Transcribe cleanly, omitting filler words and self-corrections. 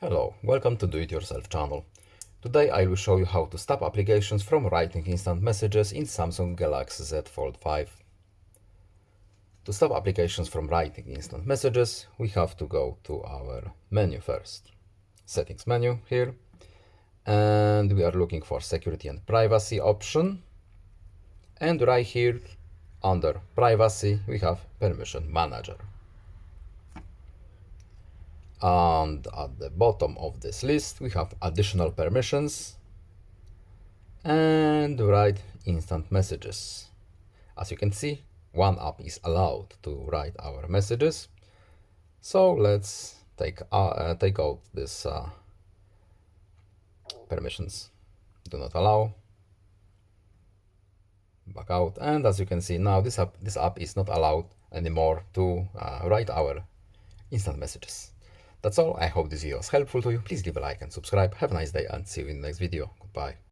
Hello, welcome to Do It Yourself channel. Today I will show you how to stop applications from writing instant messages in Samsung Galaxy Z Fold5. To stop applications from writing instant messages, we have to go to our menu first. Settings menu here. And we are looking for security and privacy option. And right here under privacy, we have permission manager. And at the bottom of this list, we have additional permissions and write instant messages. As you can see, one app is allowed to write our messages. So let's take out this permissions. Do not allow. Back out. And as you can see now, this app is not allowed anymore to write our instant messages. That's all. I hope this video was helpful to you. Please leave a like and subscribe. Have a nice day and see you in the next video. Goodbye.